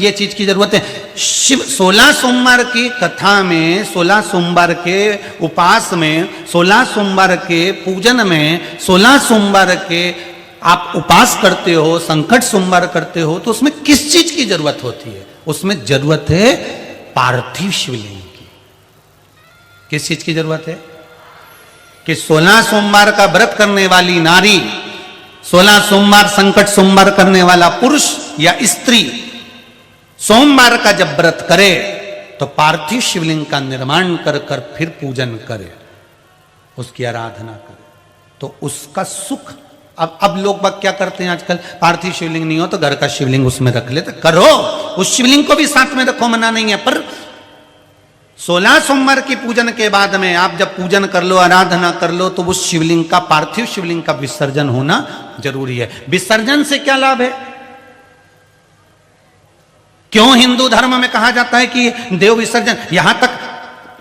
ये चीज की जरूरत है। शिव 16 सोमवार की कथा में, 16 सोमवार के उपास में, 16 सोमवार के पूजन में, 16 सोमवार के आप उपास करते हो, संकट सोमवार करते हो, तो उसमें किस चीज की जरूरत होती है? उसमें जरूरत है पार्थिव शिवलिंग की। किस चीज की जरूरत है? कि 16 सोमवार का व्रत करने वाली नारी, 16 सोमवार संकट सोमवार करने वाला पुरुष या स्त्री सोमवार का जब व्रत करे तो पार्थिव शिवलिंग का निर्माण कर कर फिर पूजन करे, उसकी आराधना करे, तो उसका सुख। अब लोग बाग क्या करते हैं आजकल, पार्थिव शिवलिंग नहीं हो तो घर का शिवलिंग उसमें रख लेते। करो, उस शिवलिंग को भी साथ में रखो, मना नहीं है, पर 16 सोमवार की पूजन के बाद में आप जब पूजन कर लो, आराधना कर लो, तो उस शिवलिंग का, पार्थिव शिवलिंग का विसर्जन होना जरूरी है। विसर्जन से क्या लाभ है? क्यों हिंदू धर्म में कहा जाता है कि देव विसर्जन? यहां तक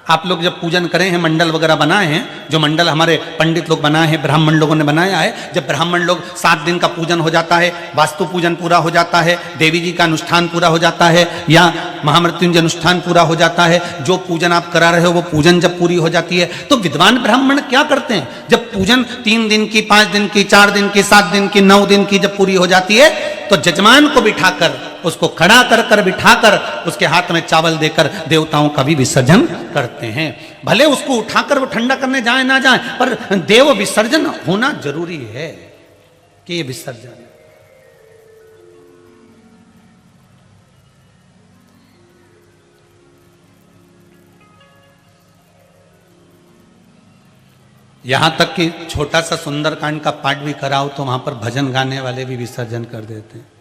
आप लोग जब पूजन करें हैं, मंडल वगैरह बनाए हैं, जो मंडल हमारे पंडित लोग बनाए हैं, ब्राह्मण लोगों ने बनाया है, जब ब्राह्मण लोग 7 दिन का पूजन हो जाता है, वास्तु पूजन पूरा हो जाता है, देवी जी का अनुष्ठान पूरा हो जाता है, या महामृत्युंजय अनुष्ठान पूरा हो जाता है, जो पूजन आप करा रहे हो वो पूजन जब पूरी हो जाती है, तो विद्वान ब्राह्मण क्या करते हैं? जब पूजन 3 दिन की, 5 दिन की, 4 दिन की, 7 दिन की, 9 दिन की जब पूरी हो जाती है, तो जजमान को बिठाकर, उसको खड़ा कर कर बिठाकर, उसके हाथ में चावल देकर देवताओं का भी विसर्जन करते हैं। भले उसको उठाकर वो ठंडा करने जाए ना जाए, पर देव विसर्जन होना जरूरी है कि ये विसर्जन। यहां तक कि छोटा सा सुंदरकांड का पाठ भी कराओ तो वहां पर भजन गाने वाले भी विसर्जन कर देते हैं।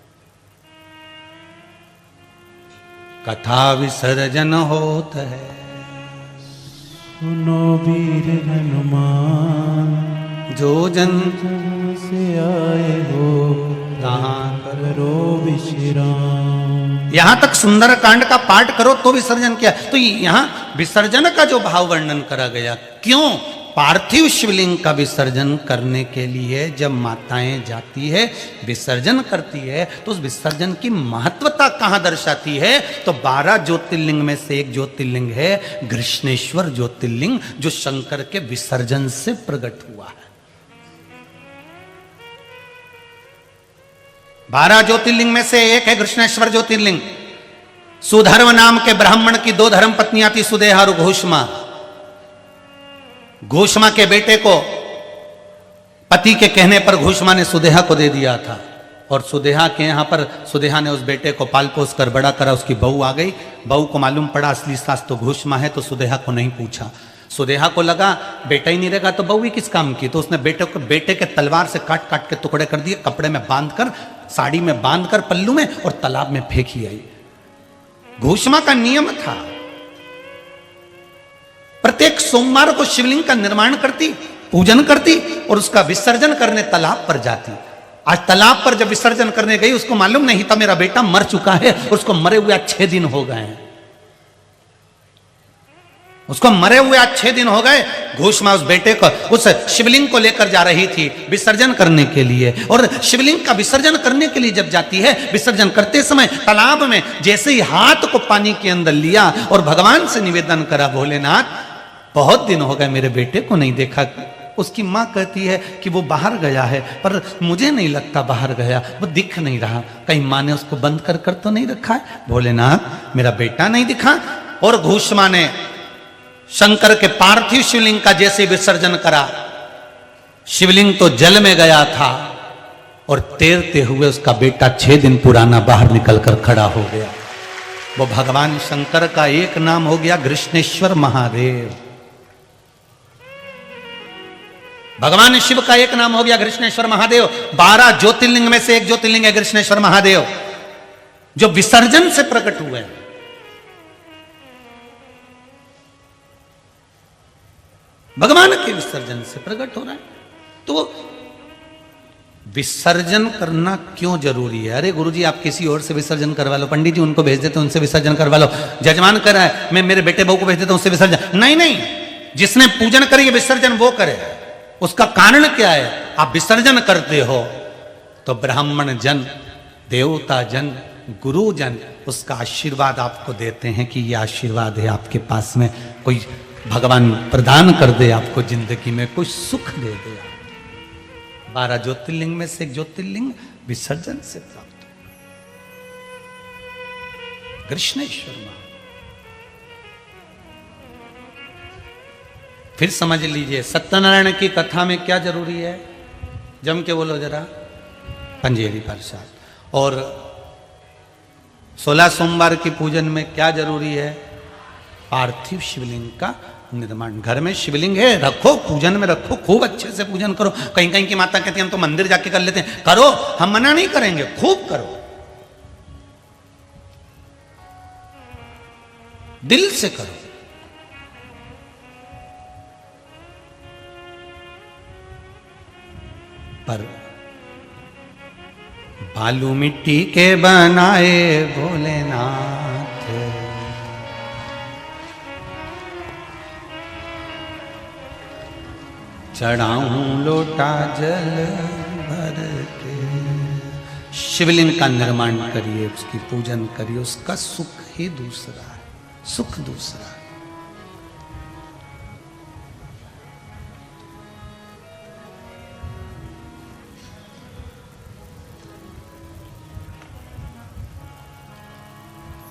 कथा विसर्जन होता है, सुनो वीर हनुमान, जो जन से आए हो कहाँ करो विश्राम। यहां तक सुंदरकांड का पाठ करो तो विसर्जन किया। तो यहां विसर्जन का जो भाव वर्णन करा गया, क्यों? पार्थिव शिवलिंग का विसर्जन करने के लिए जब माताएं जाती है, विसर्जन करती है, तो उस विसर्जन की महत्वता कहां दर्शाती है? तो 12 ज्योतिर्लिंग में से एक ज्योतिर्लिंग है घृष्णेश्वर ज्योतिर्लिंग, जो शंकर के विसर्जन से प्रकट हुआ है। 12 ज्योतिर्लिंग में से एक है घृष्णेश्वर ज्योतिर्लिंग। सुधर्म नाम के ब्राह्मण की 2 धर्म पत्नियां थी, सुदेहा और घोषमा। घोषमा के बेटे को पति के कहने पर घोषमा ने सुदेहा को दे दिया था, और सुदेहा के यहां पर सुदेहा ने उस बेटे को पाल पोस कर बड़ा करा। उसकी बहू आ गई, बहू को मालूम पड़ा असली सास तो घोषमा है, तो सुदेहा को नहीं पूछा। सुदेहा को लगा बेटा ही नहीं रहेगा तो बहू ही किस काम की, तो उसने बेटे के तलवार से काट काट के टुकड़े कर दिए, कपड़े में बांधकर, साड़ी में बांधकर, पल्लू में, और तालाब में फेंक ही आई। घोषमा का नियम था, प्रत्येक सोमवार को शिवलिंग का निर्माण करती, पूजन करती, और उसका विसर्जन करने तालाब पर जाती। आज तालाब पर जब विसर्जन करने गई, उसको मालूम नहीं था मेरा बेटा मर चुका है, उसको मरे हुए आज 6 दिन हो गए हैं। उसको मरे हुए आज 6 दिन हो गए। घोषमा उस बेटे को, उस शिवलिंग को लेकर जा रही थी विसर्जन करने के लिए, और शिवलिंग का विसर्जन करने के लिए जब जाती है, विसर्जन करते समय तालाब में जैसे ही हाथ को पानी के अंदर लिया और भगवान से निवेदन करा, भोलेनाथ बहुत दिन हो गए मेरे बेटे को नहीं देखा। उसकी मां कहती है कि वो बाहर गया है, पर मुझे नहीं लगता बाहर गया, वो दिख नहीं रहा, कहीं मां ने उसको बंद कर कर तो नहीं रखा है? भोलेनाथ मेरा बेटा नहीं दिखा। और घोषमा ने शंकर के पार्थिव शिवलिंग का जैसे विसर्जन करा, शिवलिंग तो जल में गया था, और तैरते हुए उसका बेटा 6 दिन पुराना बाहर निकलकर खड़ा हो गया। वो भगवान शंकर का एक नाम हो गया घृष्णेश्वर महादेव। भगवान शिव का एक नाम हो गया घृष्णेश्वर महादेव। 12 ज्योतिर्लिंग में से एक ज्योतिर्लिंग है घृष्णेश्वर महादेव, जो विसर्जन से प्रकट हुए हैं। भगवान के विसर्जन से प्रकट हो रहा है। तो विसर्जन करना क्यों जरूरी है? अरे गुरुजी आप किसी और से विसर्जन करवा लो, पंडित जी उनको भेज देते उनसे विसर्जन करवा लो, जजमान कर रहा है मैं मेरे बेटे बहू को भेज देता हूं उससे विसर्जन। नहीं नहीं, जिसने पूजन करी विसर्जन वो करे। उसका कारण क्या है? आप विसर्जन करते हो तो ब्राह्मण जन, देवता जन, गुरुजन उसका आशीर्वाद आपको देते हैं कि ये आशीर्वाद है आपके पास में, कोई भगवान प्रदान कर दे आपको जिंदगी में, कोई सुख दे दे। 12 ज्योतिर्लिंग में से एक ज्योतिर्लिंग विसर्जन से प्राप्त हो, कृष्णेश्वर मां। फिर समझ लीजिए सत्यनारायण की कथा में क्या जरूरी है, जम के बोलो जरा, पंजेरी प्रसाद। और 16 सोमवार की पूजन में क्या जरूरी है, पार्थिव शिवलिंग का निर्माण। घर में शिवलिंग है, रखो, पूजन में रखो, खूब अच्छे से पूजन करो। कहीं कहीं की माता कहती है हम तो मंदिर जाके कर लेते हैं, करो, हम मना नहीं करेंगे, खूब करो, दिल से करो। पर बालू मिट्टी के बनाए भोलेनाथ, चढ़ाऊं लोटा जल भर के। शिवलिंग का निर्माण करिए, उसकी पूजन करिए, उसका सुख ही दूसरा है, सुख दूसरा है।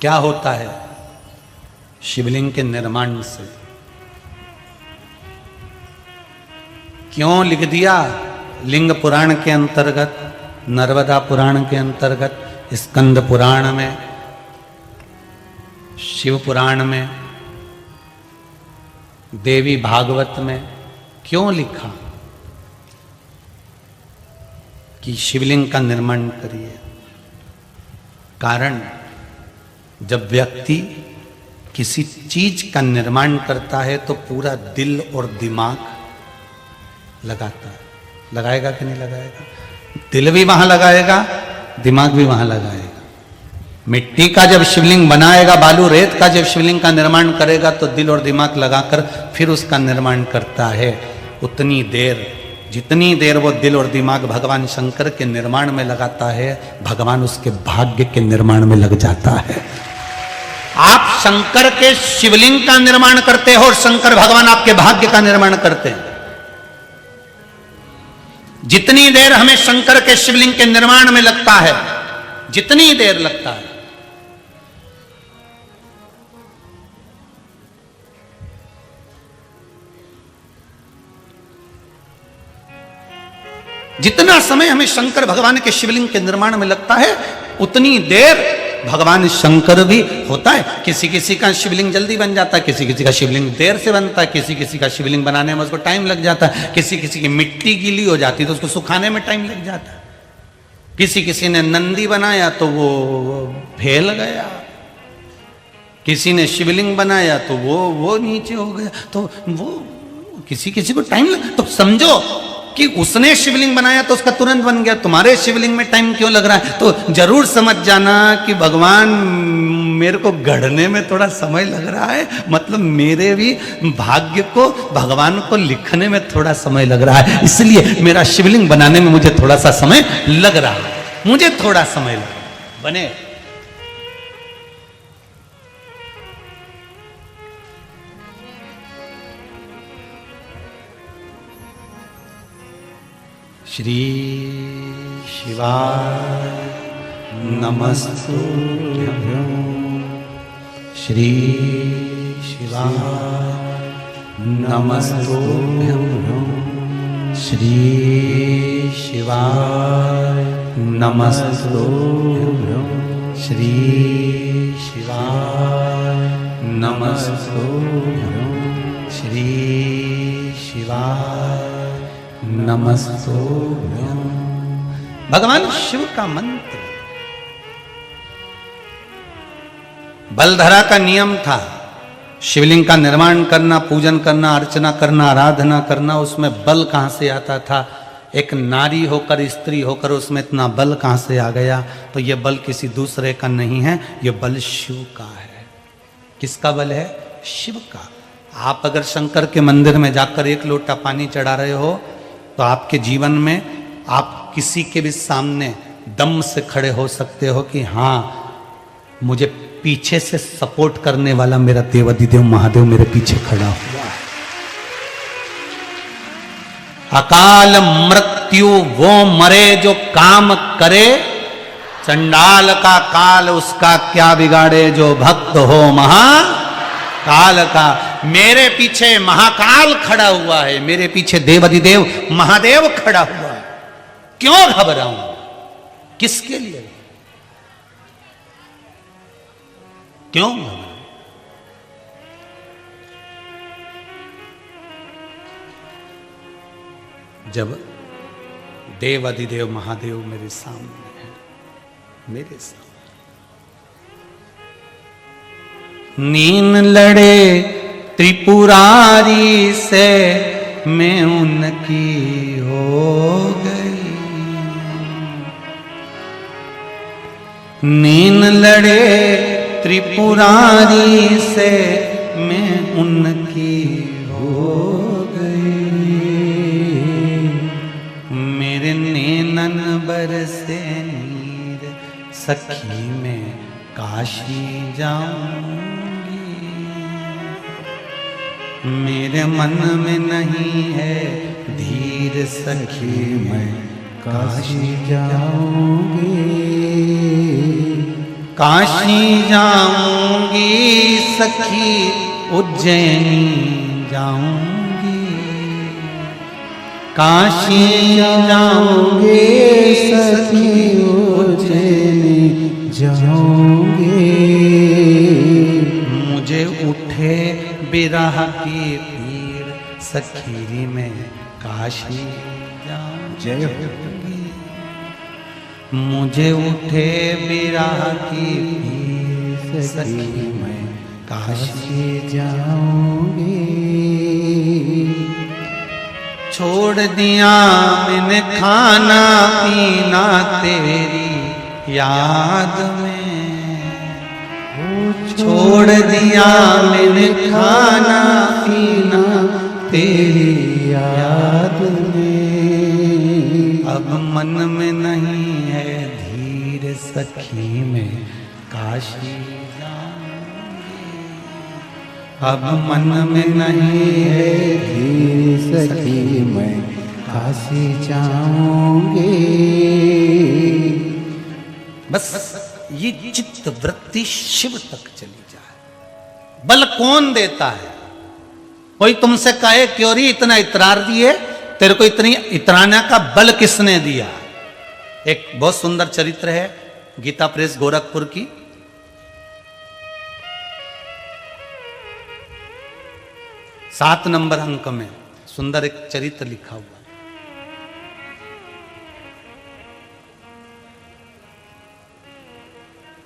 क्या होता है शिवलिंग के निर्माण से, क्यों लिख दिया लिंग पुराण के अंतर्गत, नर्मदा पुराण के अंतर्गत, स्कंद पुराण में, शिव पुराण में, देवी भागवत में क्यों लिखा कि शिवलिंग का निर्माण करिए? कारण जब व्यक्ति किसी चीज का निर्माण करता है तो पूरा दिल और दिमाग लगाता है, लगाएगा कि नहीं लगाएगा? दिल भी वहां लगाएगा, दिमाग भी वहां लगाएगा। मिट्टी का जब शिवलिंग बनाएगा, बालू रेत का जब शिवलिंग का निर्माण करेगा तो दिल और दिमाग लगाकर फिर उसका निर्माण करता है। उतनी देर, जितनी देर वो दिल और दिमाग भगवान शंकर के निर्माण में लगाता है, भगवान उसके भाग्य के निर्माण में लग जाता है। आप शंकर के शिवलिंग का निर्माण करते हो और शंकर भगवान आपके भाग्य का निर्माण करते हैं। जितनी देर हमें शंकर के शिवलिंग के निर्माण में लगता है, जितनी देर लगता है, जितना समय हमें शंकर भगवान के शिवलिंग के निर्माण में लगता है, उतनी देर भगवान शंकर भी होता है। किसी किसी का शिवलिंग जल्दी बन जाता है, किसी किसी का शिवलिंग देर से बनता है, किसी किसी का शिवलिंग बनाने में उसको टाइम लग जाता है, किसी किसी की मिट्टी गीली हो जाती है तो उसको सुखाने में टाइम लग जाता है। किसी किसी ने नंदी बनाया तो वो फैल गया, किसी ने शिवलिंग बनाया तो वो नीचे हो गया, तो वो किसी किसी को टाइम लग। तो समझो कि उसने शिवलिंग बनाया तो उसका तुरंत बन गया, तुम्हारे शिवलिंग में टाइम क्यों लग रहा है? तो जरूर समझ जाना कि भगवान मेरे को गढ़ने में थोड़ा समय लग रहा है, मतलब मेरे भी भाग्य को भगवान को लिखने में थोड़ा समय लग रहा है, इसलिए मेरा शिवलिंग बनाने में मुझे थोड़ा सा समय लग रहा है, मुझे थोड़ा समय लग रहा है। बने श्री शिवाय नमस्तुभ्यं, श्री शिवाय नमस्तुभ्यं, श्री शिवाय नमस्तुभ्यं, श्री शिवाय नमस्तुभ्यं, श्री शिवाय नमस्तुभ्यं। भगवान शिव का मंत्र, बलधरा का नियम था शिवलिंग का निर्माण करना, पूजन करना, अर्चना करना, आराधना करना। उसमें बल कहां से आता था? एक नारी होकर, स्त्री होकर उसमें इतना बल कहां से आ गया? तो यह बल किसी दूसरे का नहीं है, यह बल शिव का है। किसका बल है? शिव का। आप अगर शंकर के मंदिर में जाकर एक लोटा पानी चढ़ा रहे हो तो आपके जीवन में आप किसी के भी सामने दम से खड़े हो सकते हो कि हाँ मुझे पीछे से सपोर्ट करने वाला मेरा देवाधिदेव महादेव मेरे पीछे खड़ा हुआ है। अकाल मृत्यु वो मरे जो काम करे, चंडाल का काल उसका क्या बिगाड़े, जो भक्त हो महाकाल का। मेरे पीछे महाकाल खड़ा हुआ है, मेरे पीछे देवाधिदेव महादेव खड़ा हुआ है। क्यों घबराऊं, किसके लिए, क्यों घबराऊं? जब देवाधिदेव महादेव मेरे सामने है, मेरे सामने नीन लड़े त्रिपुरारी से मैं उनकी हो गई, नीन लड़े त्रिपुरारी से मैं उनकी हो गई, मेरे नैनन बरसे नीर सखी में काशी जाऊंगी, मेरे मन में नहीं है धीर सखी मैं काशी जाऊंगी, काशी जाऊंगी सखी, उज्जैनी जाऊंगी, काशी जाऊंगी सखी उज्जैनी जाऊंगी, मुझे उठे बिरह की पीर सखी में काशी जाऊंगी, मुझे उठे बिरह की पीर सखी में काशी जाऊंगी, छोड़ दिया मैंने खाना पीना तेरी याद में, छोड़ दिया मैंने खाना पीना तेरी याद में, अब मन में नहीं है धीर सखी में काशी जाऊंगी, अब मन में नहीं है धीर सखी मैं काशी जाऊंगी। बस ये चित्त वृत्ति शिव तक चली जाए। बल कौन देता है? कोई तुमसे कहे क्यों री इतना इतरार दिए, तेरे को इतनी इतराना का बल किसने दिया? एक बहुत सुंदर चरित्र है गीता प्रेस गोरखपुर की, 7 नंबर अंक में सुंदर एक चरित्र लिखा हुआ।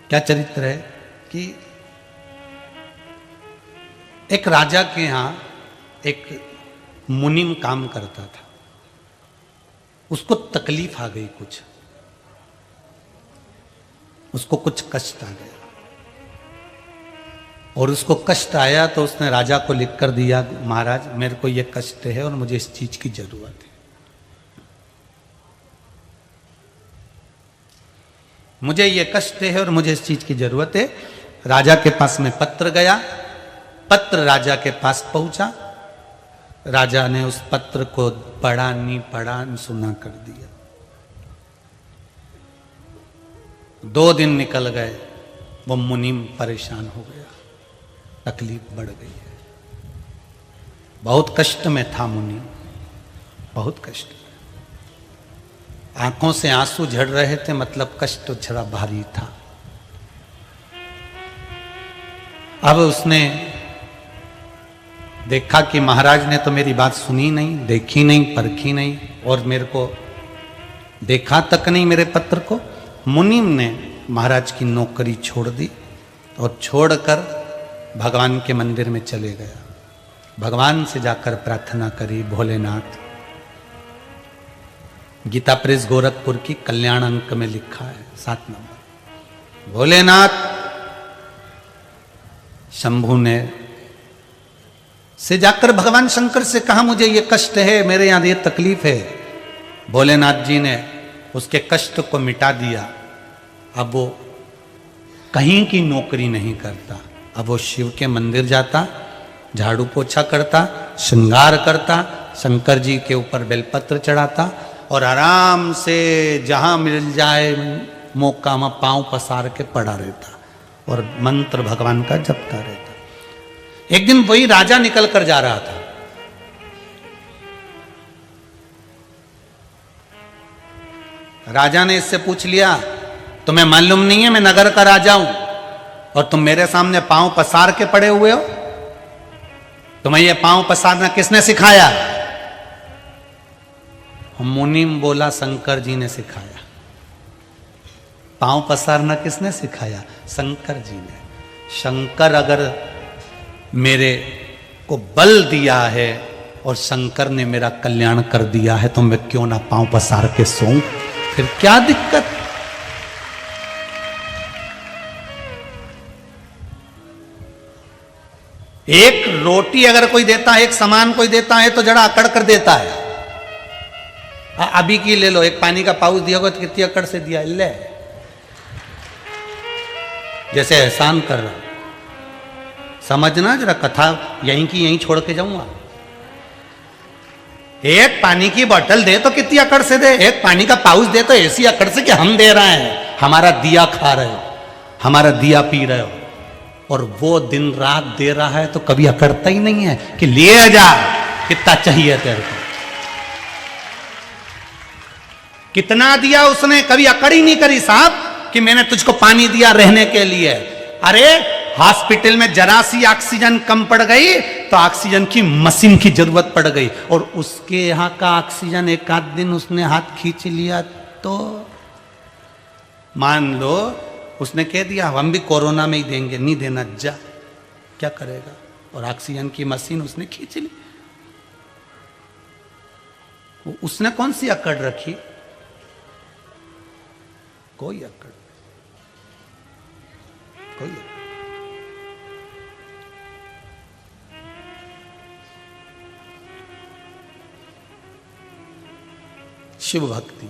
क्या चरित्र है कि एक राजा के यहां एक मुनिम काम करता था, उसको तकलीफ आ गई, उसको कुछ कष्ट आ गया, और उसको कष्ट आया तो उसने राजा को लिख कर दिया, महाराज मेरे को ये कष्ट है और मुझे इस चीज की जरूरत है, मुझे ये कष्ट है और मुझे इस चीज की जरूरत है। राजा के पास में पत्र गया, पत्र राजा के पास पहुंचा, राजा ने उस पत्र को पढ़ा नहीं पढ़ा सुना कर दिया। 2 दिन निकल गए, वो मुनीम परेशान हो गया, तकलीफ बढ़ गई है, बहुत कष्ट में था मुनीम, बहुत कष्ट, आंखों से आंसू झड़ रहे थे, मतलब कष्ट थोड़ा भारी था। अब उसने देखा कि महाराज ने तो मेरी बात सुनी नहीं, देखी नहीं, परखी नहीं, और मेरे को देखा तक नहीं मेरे पत्र को। मुनीम ने महाराज की नौकरी छोड़ दी और छोड़कर भगवान के मंदिर में चले गया, भगवान से जाकर प्रार्थना करी, भोलेनाथ। गीता प्रेस गोरखपुर की कल्याण अंक में लिखा है 7 नंबर, भोलेनाथ शंभु ने से जाकर भगवान शंकर से कहा मुझे ये कष्ट है, मेरे यहां ये तकलीफ है। भोलेनाथ जी ने उसके कष्ट को मिटा दिया। अब वो कहीं की नौकरी नहीं करता। अब वो शिव के मंदिर जाता, झाड़ू पोछा करता, श्रृंगार करता, शंकर जी के ऊपर बेलपत्र चढ़ाता और आराम से जहां मिल जाए मौका में पांव पसार के पड़ा रहता और मंत्र भगवान का जपता रहता। एक दिन वही राजा निकल कर जा रहा था। राजा ने इससे पूछ लिया, तुम्हें मालूम नहीं है मैं नगर का राजा हूं और तुम मेरे सामने पांव पसार के पड़े हुए हो? तुम्हें यह पांव पसारना किसने सिखाया? मुनीम बोला, शंकर जी ने सिखाया। पांव पसारना किसने सिखाया? शंकर जी ने। शंकर अगर मेरे को बल दिया है और शंकर ने मेरा कल्याण कर दिया है तो मैं क्यों ना पांव पसार के सोऊं? फिर क्या दिक्कत? एक रोटी अगर कोई देता है, एक सामान कोई देता है तो जरा अकड़ कर देता है। अभी की ले लो, एक पानी का पाउच दिया होगा तो कितनी अकड़ से दिया, ले जैसे एहसान कर रहा। समझना जरा, कथा यहीं की यहीं छोड़ के जाऊंगा। एक पानी की बोतल दे तो कितनी अकड़ से दे, एक पानी का पाउच दे तो ऐसी अकड़ से कि हम दे रहे हैं, हमारा दिया खा रहे हो, हमारा दिया पी रहे हो, और वो दिन रात दे रहा है तो कभी अकड़ता ही नहीं है कि लिए जा, कितना चाहिए तेरे को, कितना दिया उसने, कभी अकड़ ही नहीं करी साहब कि मैंने तुझको पानी दिया रहने के लिए। अरे हॉस्पिटल में जरा सी ऑक्सीजन कम पड़ गई तो ऑक्सीजन की मशीन की जरूरत पड़ गई और उसके यहां का ऑक्सीजन एक आध दिन उसने हाथ खींच लिया तो मान लो उसने कह दिया हम भी कोरोना में ही देंगे, नहीं देना जा, क्या करेगा? और ऑक्सीजन की मशीन उसने खींच ली। उसने कौन सी अकड़ रखी? कोई अकड़, कोई अकड़। शिव भक्ति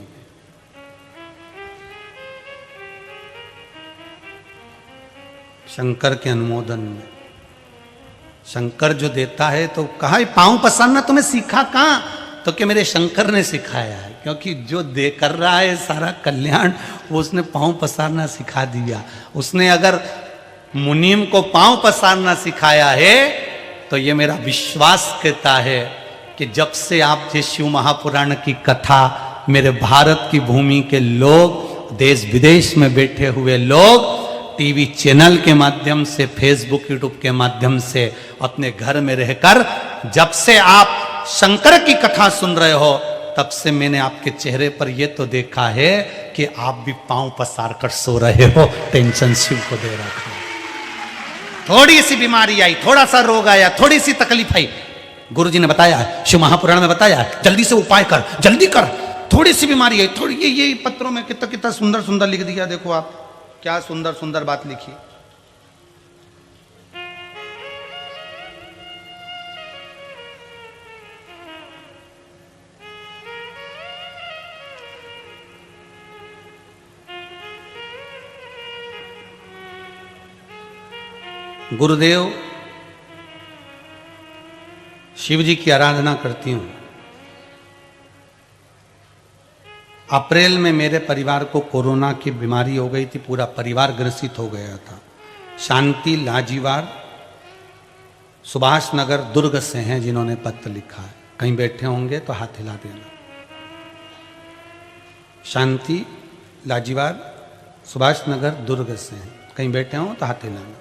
शंकर के अनुमोदन में, शंकर जो देता है तो कहा पांव पसारना तुम्हें सीखा कहां? तो क्या मेरे शंकर ने सिखाया है, क्योंकि जो दे कर रहा है सारा कल्याण वो उसने पांव पसारना सिखा दिया। उसने अगर मुनीम को पांव पसारना सिखाया है तो ये मेरा विश्वास कहता है कि जब से आप ये शिव महापुराण की कथा मेरे भारत की भूमि के लोग, देश विदेश में बैठे हुए लोग टीवी चैनल के माध्यम से, फेसबुक यूट्यूब के माध्यम से अपने घर में रहकर जब से आप शंकर की कथा सुन रहे हो तब से मैंने आपके चेहरे पर यह तो देखा है कि आप भी पांव पसार कर सो रहे हो। टेंशन शिव को दे रखा, थोड़ी सी बीमारी आई, थोड़ा सा रोग आया, थोड़ी सी तकलीफ आई, गुरु जी ने बताया, शिव महापुराण में बताया, जल्दी से उपाय कर, जल्दी कर। थोड़ी सी बीमारी आई, थोड़ी ये पत्रों में कितना कितना सुंदर सुंदर लिख दिया। देखो आप क्या सुंदर सुंदर बात लिखी। गुरुदेव शिव जी की आराधना करती हूं। अप्रैल में मेरे परिवार को कोरोना की बीमारी हो गई थी, पूरा परिवार ग्रसित हो गया था। शांति लाजीवार सुभाष नगर दुर्ग से हैं जिन्होंने पत्र लिखा है, कहीं बैठे होंगे तो हाथ हिला देना। शांति लाजीवार सुभाष नगर दुर्ग से हैं, कहीं बैठे हो तो हाथ हिलाना।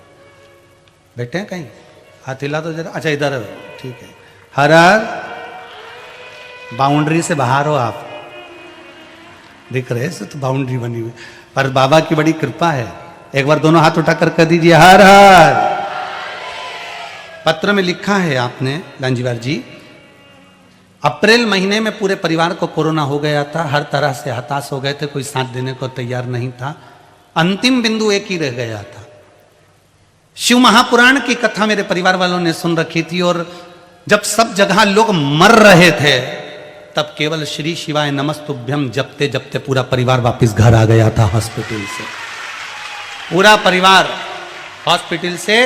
बैठे हैं कहीं? हाथ हिला तो जरा। अच्छा इधर, ठीक है। हर हर, बाउंड्री से बाहर हो आप, दिख रहे हैं तो बाउंड्री बनी हुई, पर बाबा की बड़ी कृपा है। एक बार दोनों हाथ उठाकर कर दीजिए हर हर। पत्र में लिखा है आपने लांजीवार जी, अप्रैल महीने में पूरे परिवार को कोरोना हो गया था, हर तरह से हताश हो गए थे, कोई साथ देने को तैयार नहीं था। अंतिम बिंदु एक ही रह गया था, शिव महापुराण की कथा मेरे परिवार वालों ने सुन रखी थी और जब सब जगह लोग मर रहे थे तब केवल श्री शिवाय नमस्तुभ्यम जपते जपते पूरा परिवार वापस घर आ गया था हॉस्पिटल से। पूरा परिवार हॉस्पिटल से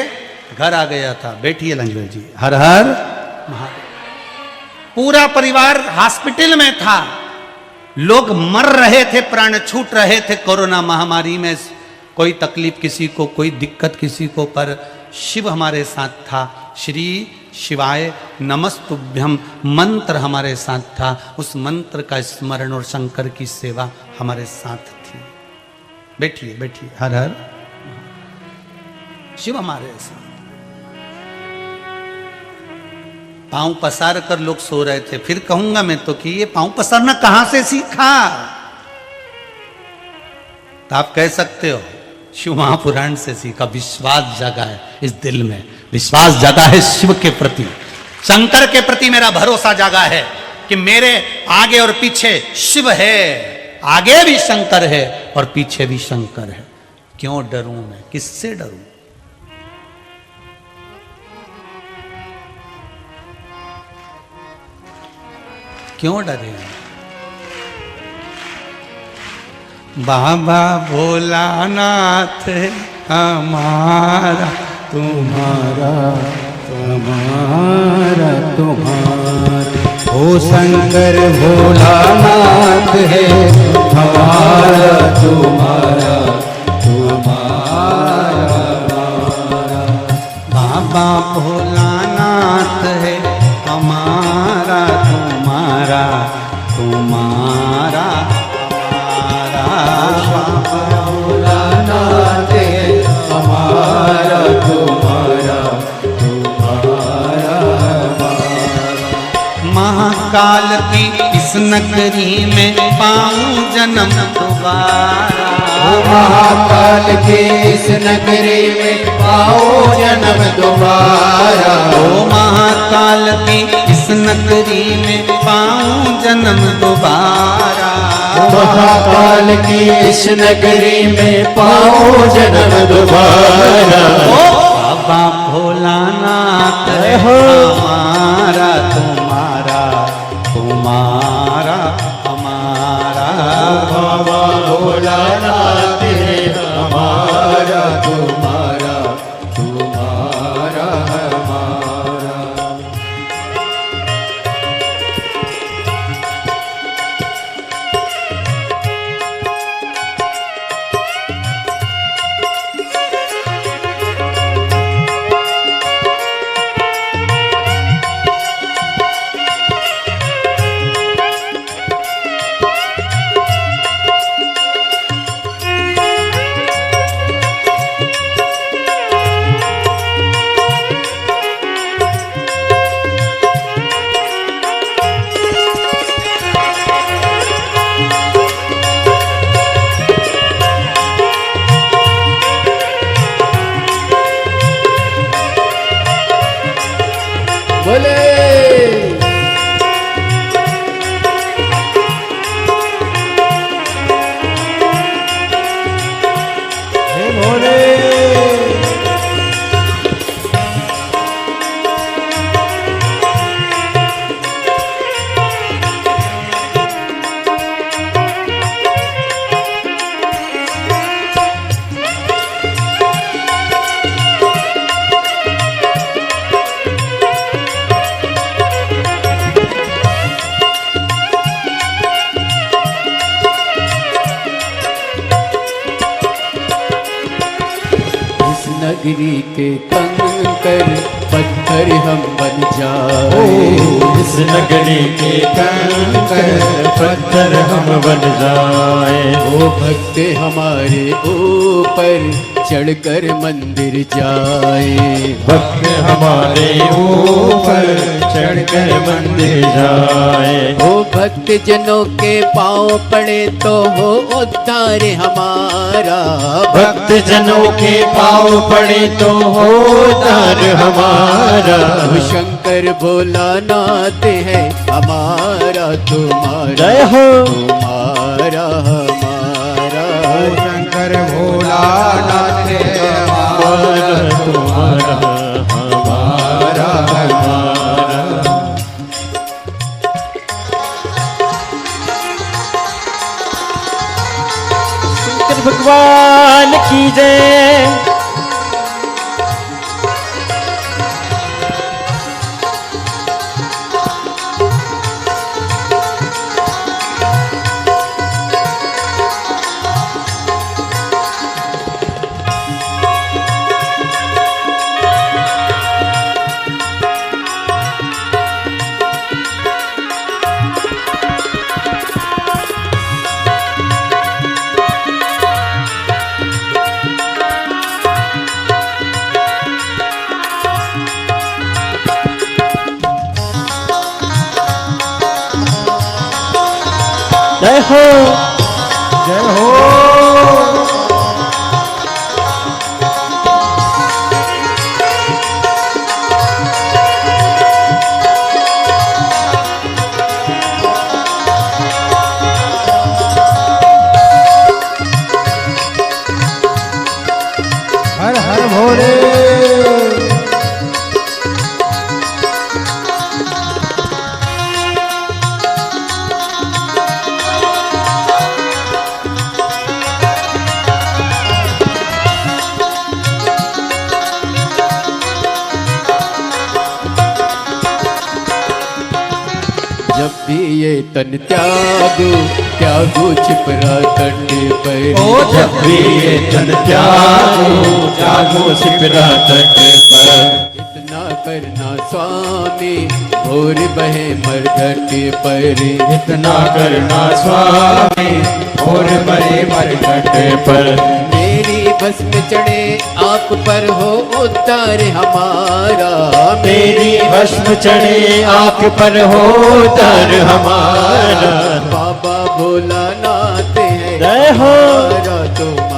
घर आ गया था। बैठिए लंजवेल जी, हर हर महादेव। पूरा परिवार हॉस्पिटल में था, लोग मर रहे थे, प्राण छूट रहे थे कोरोना महामारी में। कोई तकलीफ किसी को, कोई दिक्कत किसी को, पर शिव हमारे साथ था। श्री शिवाय नमस्तुभ्यम मंत्र हमारे साथ था। उस मंत्र का स्मरण और शंकर की सेवा हमारे साथ थी। बैठिए बैठिए, हर हर शिव हमारे साथ। पांव पसार कर लोग सो रहे थे। फिर कहूंगा मैं तो कि ये पांव पसारना कहां से सीखा? तो आप कह सकते हो शिव महापुराण से सीखा। विश्वास जगा है इस दिल में, विश्वास जगा है शिव के प्रति, शंकर के प्रति मेरा भरोसा जागा है कि मेरे आगे और पीछे शिव है। आगे भी शंकर है और पीछे भी शंकर है। क्यों डरूं मैं, किससे डरूं? क्यों डरे? बाबा भोलानाथ हमारा तुम्हारा तुम्हारा तुम्हारा, ओ शंकर भोलानाथ है हमारा तुम्हारा तुम्हारा। बाबा भोलानाथ है हमारा तुम्हारा तुम्हारा हमारा। बाबा भोलानाथ है हमारा तुम्हारा तुम्हारा हमारा। महाकाल की इस नगरी में पाऊं जन्म दोबारा। महाकाल के इस नगरी में पाओ जन्म दोबारा। ओ महाकाल की इस नगरी में पाऊं जन्म दोबारा। महाकाल की इस नगरी में पाओ जन्म दोबारा। बाबा भोलानाथ है हमारा तुम्हारा तुम्हारा हमारा। बाबा भोलानाथ है हमारा तुम्हारा तुम्हारा हमारा। बोले हे भोले। नगरी के कंकर पत्थर हम बन जाए। इस नगरी के कंकर पत्थर हम बन जाए। वो भक्त हमारे ऊपर चढ़कर मंदिर जाए। भक्त हमारे ऊपर चढ़कर मंदिर जाए। वो भक्त जनों के पाँव पड़े तो हो उद्धार हमारा। भक्त जनों के पाँव पड़े तो हो उद्धार हमारा। वो शंकर भोलानाथ है हमारा तुम्हारा। जय हो तुम्हारा हमारा। शंकर भोलानाथ है हमारा तुम्हारा हमारा हमारा। शंकर भगवान की जय। जय हो जय हो। हर हर भोले। जब भी ये तन त्यागो त्यागो छिपरा तट पर। ओ जब भी ये तन त्यागो त्यागो छिपरा तट पर। इतना करना स्वामी भोर बहे मरघट पर। इतना करना स्वामी और बड़े मरघट पर। मेरी भस्म चढ़े आप पर हो उद्धार हमारा। मेरी भस्म चढ़े आंख पर हो दर हमारा। बाबा भोलानाथ है जय हो। हमारा तो